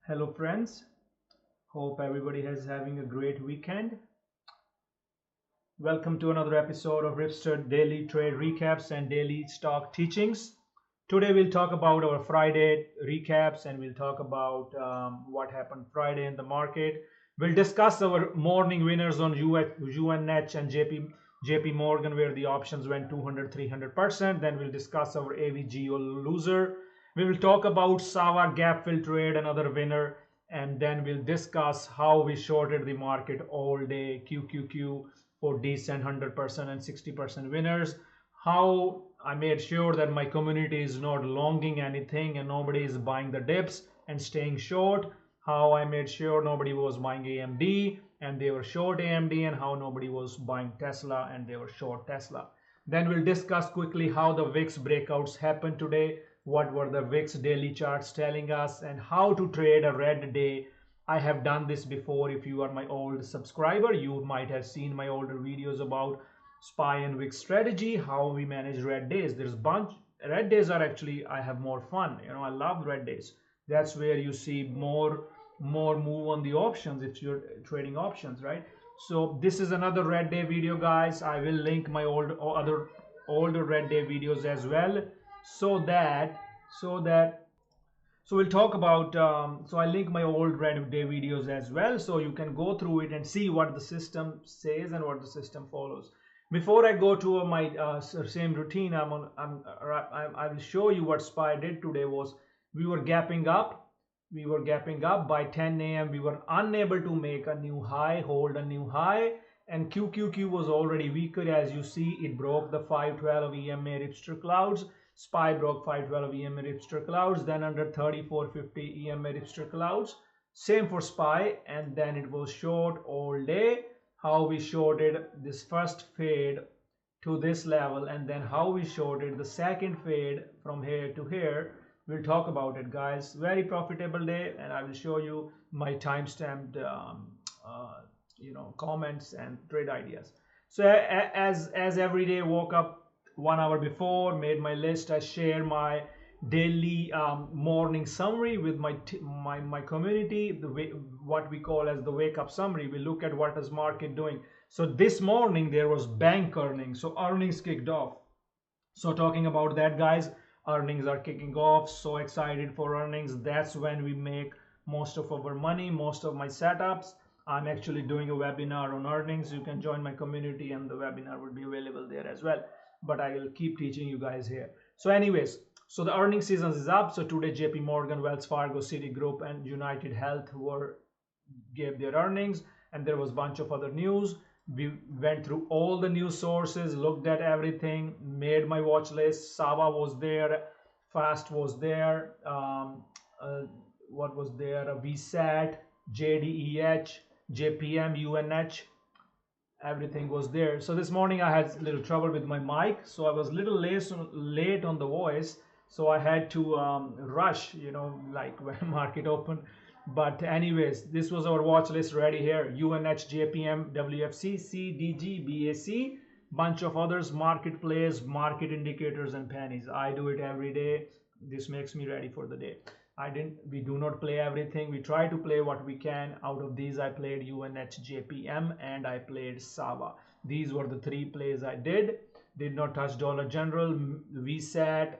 Hello friends, hope everybody is having a great weekend. Welcome to another episode of Ripster Daily Trade Recaps and Daily Stock Teachings. Today we'll talk about our Friday recaps and we'll talk about what happened Friday in the market. We'll discuss our morning winners on UNH and JPMorgan where the options went 200-300%. Then we'll discuss our AVGO loser. We will talk about Sava gap fill trade, another winner, and then we'll discuss how we shorted the market all day, QQQ for decent 100% and 60% winners, how I made sure that my community is not longing anything and nobody is buying the dips and staying short, how I made sure nobody was buying AMD and they were short AMD, and how nobody was buying Tesla and they were short Tesla. Then we'll discuss quickly how the VIX breakouts happened today, what were the VIX daily charts telling us, and how to trade a red day. I have done this before. If you are my old subscriber, you might have seen my older videos about SPY and VIX strategy, how we manage red days. There's bunch red days are actually, I have more fun. I love red days. That's where you see more move on the options if you're trading options, right? So this is another red day video, guys. I will link my older red day videos as well, so we'll talk about so I link my old red day videos as well, so you can go through it and see what the system says and what the system follows. Before I go to my same routine, I will show you what SPY did today. Was we were gapping up by 10 a.m. We were unable to make a new high, hold a new high, and QQQ was already weaker. As you see, it broke the 512 EMA Ripster Clouds. SPY broke 512 EMA Ripster Clouds, then under 3450 EMA Ripster Clouds. Same for SPY, and then it was short all day. How we shorted this first fade to this level, and then how we shorted the second fade from here to here. We'll talk about it, guys. Very profitable day, and I will show you my time-stamped comments and trade ideas. So as every day, woke up 1 hour before, made my list. I share my daily morning summary with my community, what we call as the wake up summary. We look at what is market doing. So this morning there was bank earnings, so earnings kicked off. So talking about that, guys, earnings are kicking off. So excited for earnings. That's when we make most of our money, most of my setups. I'm actually doing a webinar on earnings. You can join my community and the webinar will be available there as well, but I will keep teaching you guys here. So anyways, so the earnings season is up. So today JPMorgan, Wells Fargo, Citigroup and UnitedHealth gave their earnings, and there was a bunch of other news. We went through all the news sources, looked at everything, made my watch list. Sava was there, Fast was there, what was there, VSAT, JDEH, JPM, UNH, everything was there. So this morning I had a little trouble with my mic, so I was a little late on the voice, so I had to rush, like when market opened. But anyways, this was our watch list ready here: UNH, JPM, WFC, CDG, BAC, bunch of others, market plays, market indicators and pennies. I do it every day. This makes me ready for the day. We do not play everything. We try to play what we can. Out of these, I played UNH, JPM, and I played Sava. These were the 3 plays I did not touch Dollar General. VSAT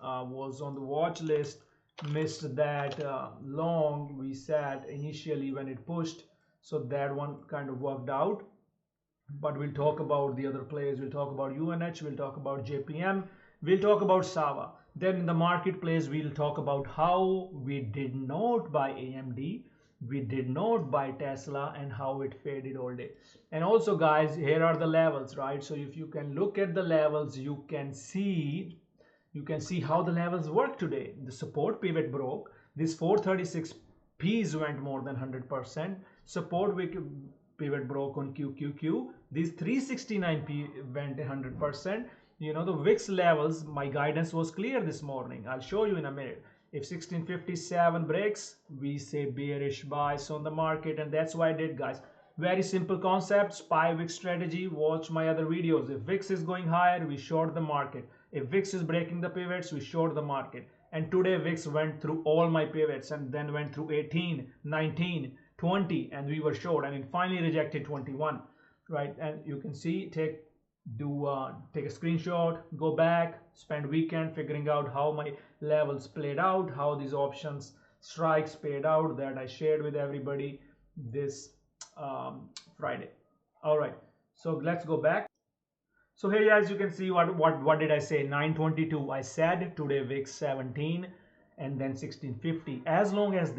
was on the watch list, missed that long VSAT initially when it pushed, so that one kind of worked out. But we'll talk about the other plays. We'll talk about UNH, we'll talk about JPM, we'll talk about Sava. Then in the marketplace, we'll talk about how we did not buy AMD, we did not buy Tesla, and how it faded all day. And also, guys, here are the levels, right? So if you can look at the levels, you can see how the levels work today. The support pivot broke. This 436 P's went more than 100%. Support pivot broke on QQQ. These 369 P went 100%. The VIX levels, my guidance was clear this morning. I'll show you in a minute. If 1657 breaks, we say bearish buys on the market, and that's why I did, guys. Very simple concept. SPY VIX strategy. Watch my other videos. If VIX is going higher, we short the market. If VIX is breaking the pivots, we short the market. And today VIX went through all my pivots and then went through 18, 19, 20, and we were short, and it finally rejected 21, right? And you can see, take a screenshot, go back, spend weekend figuring out how my levels played out, how these options strikes paid out that I shared with everybody this Friday. All right, so let's go back. So here, as you can see, what did I say? 922. I said today VIX 17 and then 1650. As long as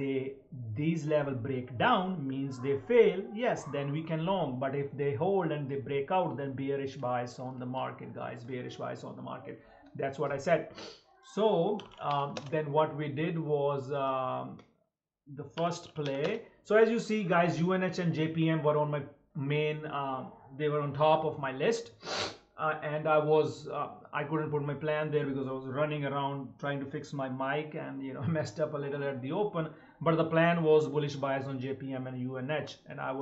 these level break down, means they fail, yes, then we can long. But if they hold and they break out, then bearish bias on the market, guys. Bearish bias on the market. That's what I said. So then what we did was the first play. So as you see, guys, UNH and JPM were on my main. They were on top of my list. And I couldn't put my plan there because I was running around trying to fix my mic and messed up a little at the open. But the plan was bullish bias on JPM and UNH, and I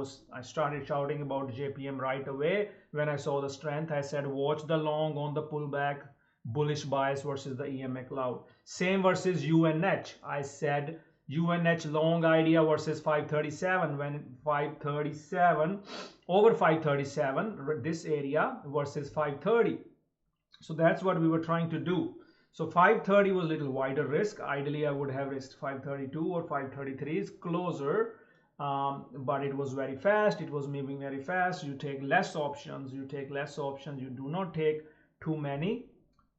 started shouting about JPM right away when I saw the strength. I said watch the long on the pullback, bullish bias versus the EMA cloud. Same versus UNH. I said UNH long idea versus 537 when 537 over 537 this area versus 530. So that's what we were trying to do. So 530 was a little wider risk. Ideally I would have risked 532 or 533 is closer, but it was very fast. It was moving very fast. You take less options. You do not take too many.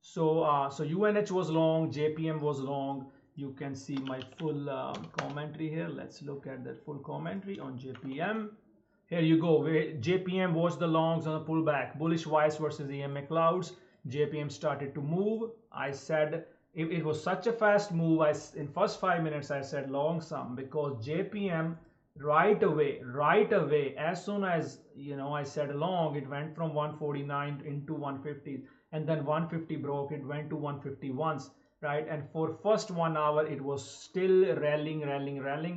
So so UNH was long, JPM was long. You can see my full commentary here. Let's look at that full commentary on JPM. Here you go. JPM watched the longs on the pullback. Bullish bias versus EMA clouds. JPM started to move. I said it was such a fast move. In first 5 minutes I said long some, because JPM right away as soon as I said long, it went from 149 into 150, and then 150 broke, it went to 151s. Right, and for first 1 hour it was still rallying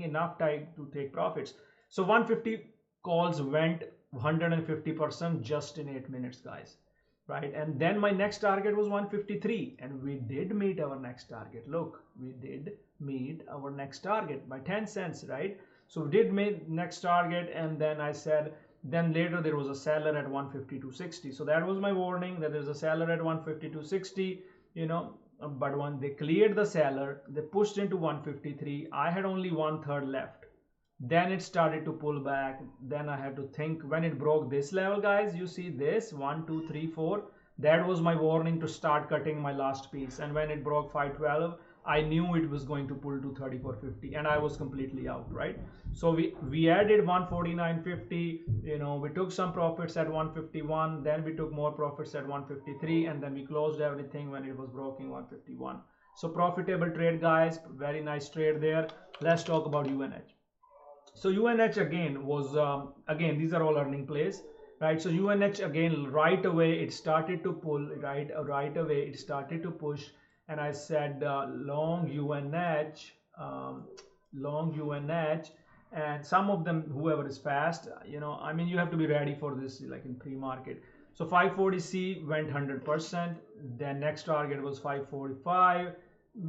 enough time to take profits. So 150 calls went 150% just in 8 minutes, guys. Right, and then my next target was 153, and we did meet our next target. Look, we did meet our next target by 10 cents, right? So we did meet next target, and then I said, then later there was a seller at 152.60. So that was my warning that there's a seller at 152.60, but when they cleared the seller, they pushed into 153. I had only 1/3 left. Then it started to pull back. Then I had to think when it broke this level, guys. You see this 1, 2, 3, 4. That was my warning to start cutting my last piece. And when it broke 512, I knew it was going to pull to 34.50, and I was completely out, right? So we added 149.50. We took some profits at 151. Then we took more profits at 153, and then we closed everything when it was broken 151. So profitable trade, guys. Very nice trade there. Let's talk about UNH. So UNH again was again, these are all earning plays, right? So UNH again, right away it started to pull, right away it started to push, and I said long UNH, and some of them, whoever is fast, I mean, you have to be ready for this, like in pre-market. So 540C went 100%. Then next target was 545.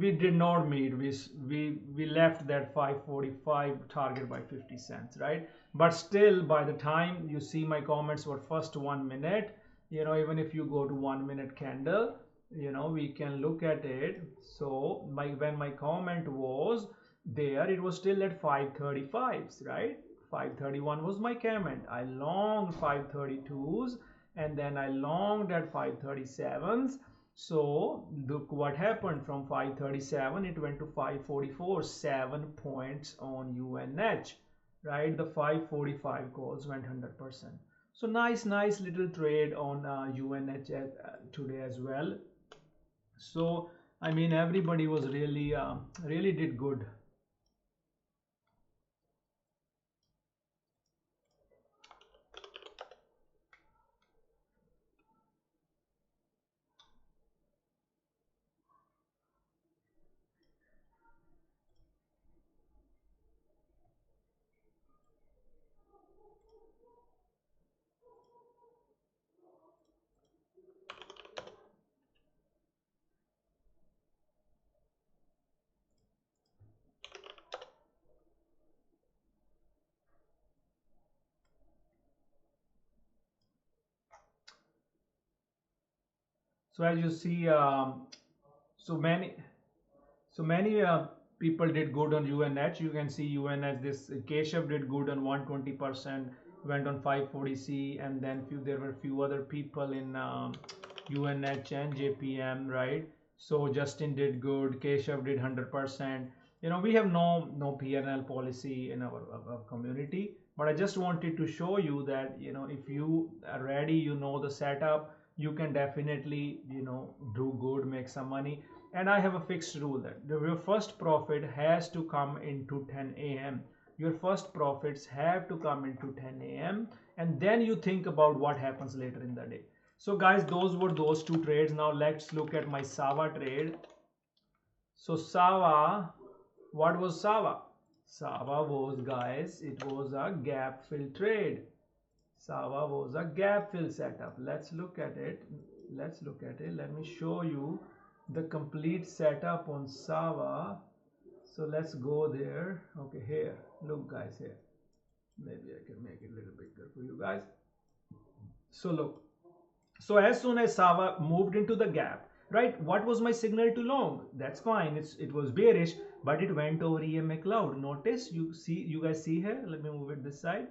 We did not meet. We left that 545 target by 50 cents, right? But still, by the time you see my comments were first 1 minute, even if you go to 1 minute candle, we can look at it. So when my comment was there, it was still at 535s, right? 531 was my comment. I longed 532s, and then I longed at 537s. So look what happened. From 537 it went to 544, 7 points on UNH, right? The 545 calls went 100%. So nice little trade on UNH today as well. So I mean, everybody was really did good. So as you see, so many so many people did good on UNH. You can see UNH, this Keshav did good on 120%, went on 540C, and then there were few other people in UNH and JPM, right? So Justin did good, Keshav did 100%. You know, we have no PNL policy in our community, but I just wanted to show you that, you know, if you are ready, you know the setup, you can definitely, you know, do good, make some money. And I have a fixed rule that your first profit has to come into 10 a.m. Your first profits have to come into 10 a.m. and then you think about what happens later in the day. So guys, those were those two trades. Now let's look at my Sava trade. So Sava, what was Sava? Sava was, guys, it was a gap fill trade. Sava was a gap fill setup. Let's look at it. Let's look at it. Let me show you the complete setup on Sava. So let's go there. Okay, here. Look, guys, here. Maybe I can make it a little bigger for you guys. So look. So as soon as Sava moved into the gap, right? What was my signal to long? That's fine. It was bearish, but it went over EMA cloud. Notice, you guys see here. Let me move it this side.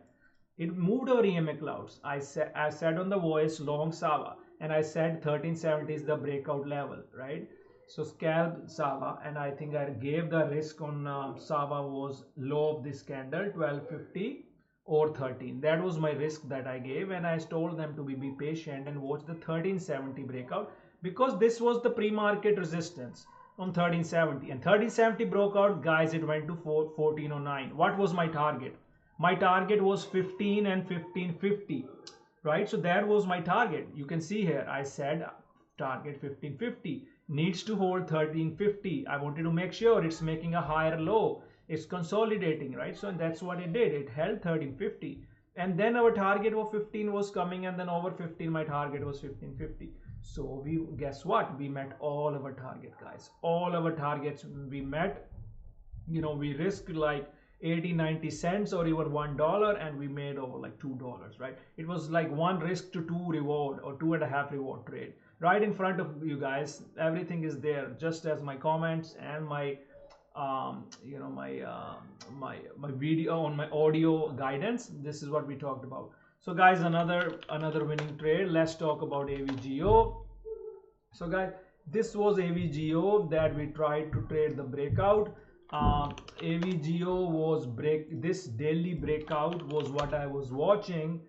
It moved over EMA clouds. I said on the voice long Sava, and I said 1370 is the breakout level, right? So scalp Sava, and I think I gave the risk on Sava was low of this candle, 1250 or 13. That was my risk that I gave, and I told them to be patient and watch the 1370 breakout, because this was the pre-market resistance on 1370, and 1370 broke out, guys. It went to 1409. What was my target? My target was 15 and 1550, right? So that was my target. You can see here, I said target 1550 needs to hold 1350. I wanted to make sure it's making a higher low, it's consolidating, right? So that's what it did. It held 1350, and then our target of 15 was coming, and then over 15 my target was 1550. So we, guess what, we met all our target, guys. All our targets we met. You know, we risked like 80-90 cents or even $1, and we made over like $2, right? It was like one risk to two reward, or 2.5 reward trade, right in front of you guys. Everything is there, just as my comments and my you know, my video on my audio guidance. This is what we talked about. So guys, another winning trade. Let's talk about AVGO. So guys, this was AVGO that we tried to trade the breakout. AVGO was this daily breakout was what I was watching,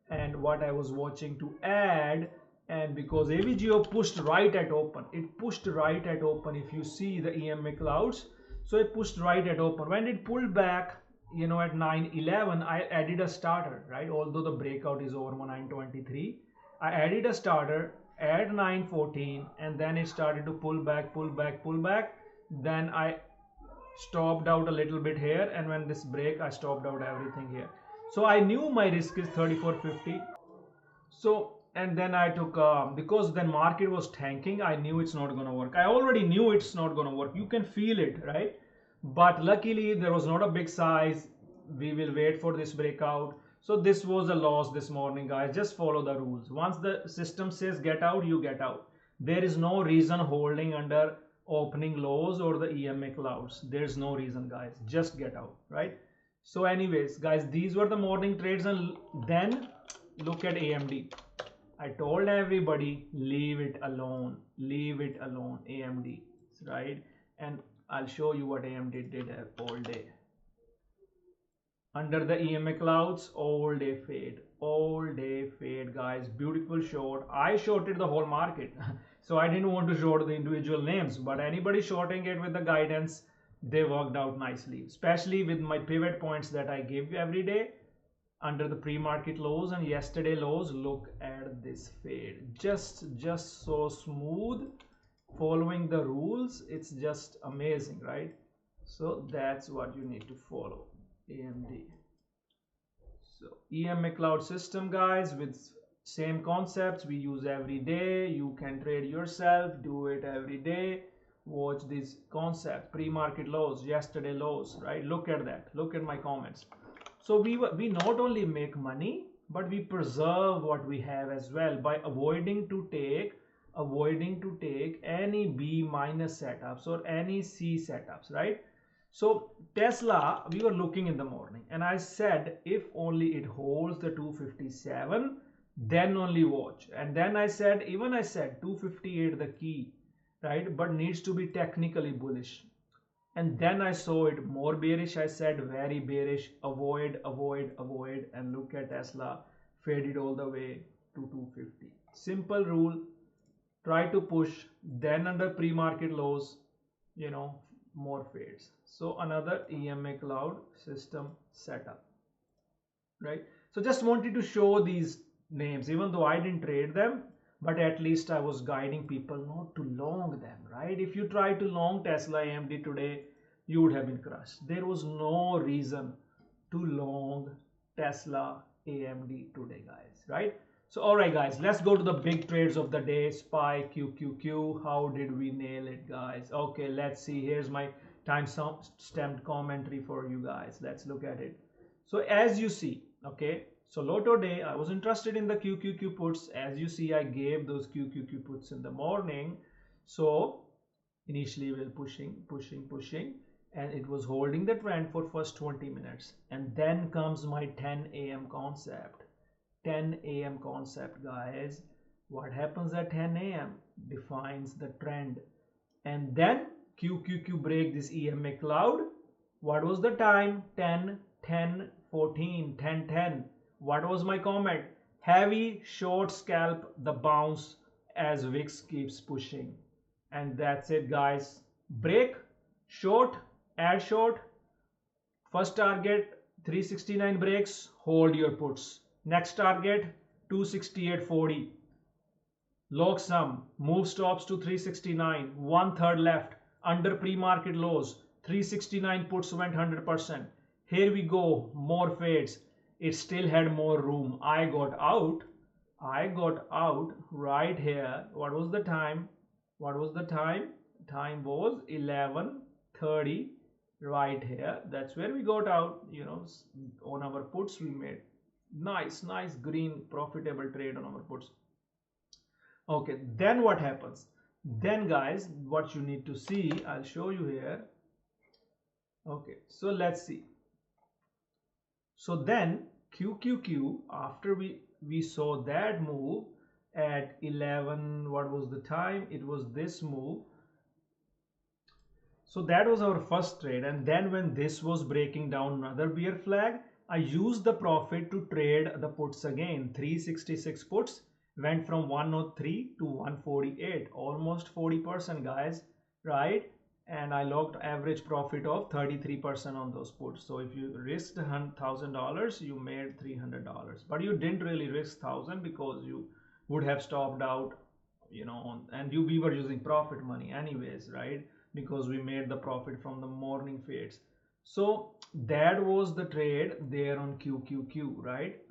and what I was watching to add. And because AVGO pushed right at open, it pushed right at open. If you see the EMA clouds, so it pushed right at open. When it pulled back, you know, at 911, I added a starter, right? Although the breakout is over 923, I added a starter at 914, and then it started to pull back. Then I stopped out a little bit here, and when this break, I stopped out everything here. So I knew my risk is 3450. So, and then I took because then market was tanking, I knew it's not going to work. I already knew it's not going to work. You can feel it, right? But luckily there was not a big size. We will wait for this breakout. So this was a loss this morning, guys. Just follow the rules. Once the system says get out, you get out. There is no reason holding under opening lows or the EMA clouds. There's no reason, guys. Just get out, right? So anyways, guys, these were the morning trades. And then look at AMD. I told everybody, leave it alone, AMD, right? And I'll show you what AMD did all day. Under the EMA clouds, all day fade, guys. Beautiful short. I shorted the whole market. So I didn't want to short the individual names, but anybody shorting it with the guidance, they worked out nicely, especially with my pivot points that I give every day. Under the pre-market lows and yesterday lows, look at this fade. Just so smooth, following the rules. It's just amazing, right? So that's what you need to follow, AMD. So EMA Cloud System, guys, with same concepts we use every day. You can trade yourself, do it every day. Watch this concept, pre-market lows, yesterday lows, right? Look at that. Look at my comments. So we not only make money, but we preserve what we have as well by avoiding to take avoiding to take any B minus setups or any C setups, right? So Tesla, we were looking in the morning and I said if only it holds the 257, then only watch. And then I said, even I said 258 the key, right? But needs to be technically bullish. And then I saw it more bearish. I said very bearish, avoid, avoid, avoid. And look at Tesla, faded all the way to 250. Simple rule, try to push, then under pre-market lows, you know, more fades. So another EMA Cloud System setup, right? So just wanted to show these names, even though I didn't trade them, but at least I was guiding people not to long them, right? If you try to long Tesla AMD today, you would have been crushed. There was no reason to long Tesla AMD today, guys, right? So all right guys, let's go to the big trades of the day. SPY, QQQ, how did we nail it, guys? Okay, let's see. Here's my time stamped commentary for you guys. Let's look at it. So as you see, okay, so Lotto day, I was interested in the QQQ puts. As you see, I gave those QQQ puts in the morning. So initially we're pushing, and it was holding the trend for first 20 minutes. And then comes my 10 a.m. concept. 10 a.m. concept, guys. What happens at 10 a.m. defines the trend. And then QQQ break this EMA cloud. What was the time? 10, 10, 14, 10, 10. What was my comment? Heavy short scalp the bounce as VIX keeps pushing. And that's it, guys. Break, short, add short. First target 369 breaks, hold your puts. Next target 268.40. Log sum, move stops to 369, 1/3 left, under pre-market lows, 369 puts went 100%. Here we go, more fades. It still had more room. I got out right here. What was the time? Time was 11:30 right here. That's where we got out, you know, on our puts we made. Nice green profitable trade on our puts. Okay, then what happens? Then guys, what you need to see, I'll show you here. Okay, so let's see. So then QQQ, after we saw that move at 11, what was the time? It was this move. So that was our first trade, and then when this was breaking down another bear flag, I used the profit to trade the puts again. 366 puts went from 103 to 148, almost 40%, guys, right? And I logged average profit of 33% on those puts. So if you risked $1,000, you made $300, but you didn't really risk 1,000 because you would have stopped out, you know, and we were using profit money anyways, right? Because we made the profit from the morning fades. So that was the trade there on QQQ,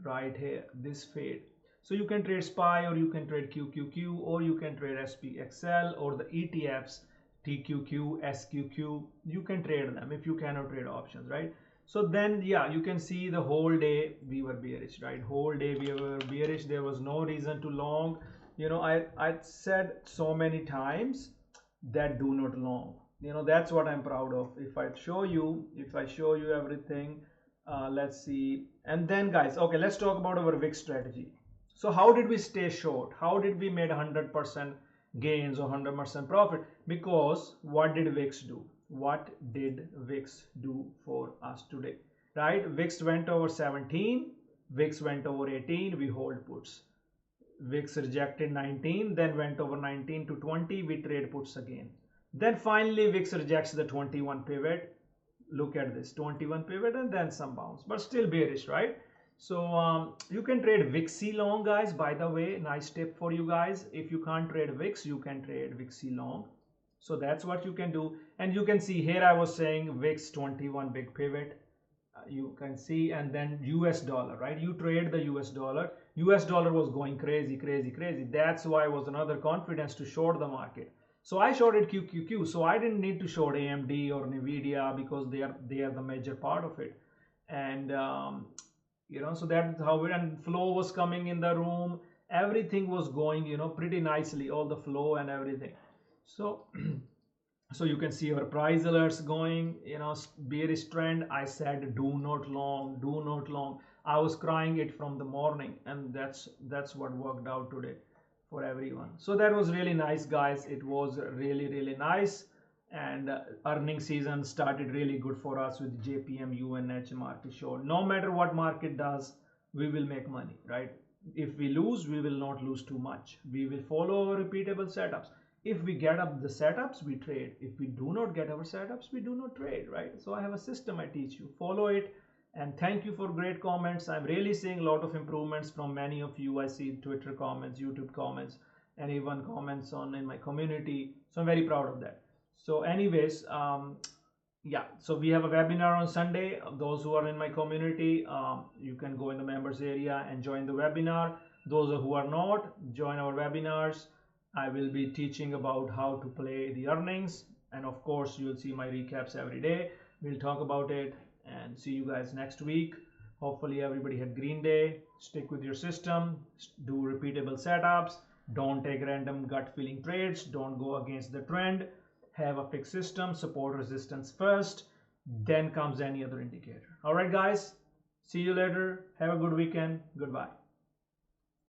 right here, this fade. So you can trade SPY, or you can trade QQQ, or you can trade SPXL, or the ETFs TQQ, SQQ. You can trade them if you cannot trade options, right? So then, yeah, you can see the whole day we were bearish, right? Whole day we were bearish. There was no reason to long. You know, I said so many times that do not long. You know, that's what I'm proud of. If I show you everything, let's see. And then guys, okay, let's talk about our VIX strategy. So how did we stay short? How did we made 100% gains or 100% profit? Because what did VIX do? What did VIX do for us today, right? VIX went over 17, VIX went over 18, we hold puts. VIX rejected 19, then went over 19 to 20, we trade puts again. Then finally VIX rejects the 21 pivot. Look at this, 21 pivot and then some bounce, but still bearish, right? So you can trade VIXy long, guys. By the way, nice tip for you guys. If you can't trade VIX, you can trade VIXy long. So that's what you can do. And you can see here I was saying VIX 21 big pivot. You can see, and then US dollar, right? You trade the US dollar. US dollar was going crazy. That's why it was another confidence to short the market. So I shorted QQQ. So I didn't need to short AMD or Nvidia because they are the major part of it. And you know, so that's how it, and flow was coming in the room, everything was going, pretty nicely, all the flow and everything. So so you can see our price alerts going, bearish trend. I said do not long, do not long. I was crying it from the morning, and that's what worked out today for everyone. So that was really nice, guys. It was really nice. And earnings season started really good for us with JPM, UNH market show. No matter what market does, we will make money, right? If we lose, we will not lose too much. We will follow our repeatable setups. If we get up the setups, we trade. If we do not get our setups, we do not trade, right? So I have a system I teach you. Follow it. And thank you for great comments. I'm really seeing a lot of improvements from many of you. I see Twitter comments, YouTube comments, and even comments in my community. So I'm very proud of that. So anyways, yeah, so we have a webinar on Sunday. Those who are in my community, you can go in the members area and join the webinar. Those who are not, join our webinars. I will be teaching about how to play the earnings, and of course you will see my recaps every day. We'll talk about it, and see you guys next week. Hopefully everybody had green day. Stick with your system, do repeatable setups, don't take random gut feeling trades, don't go against the trend. Have a fixed system, support resistance first, then comes any other indicator. All right, guys, see you later. Have a good weekend. Goodbye.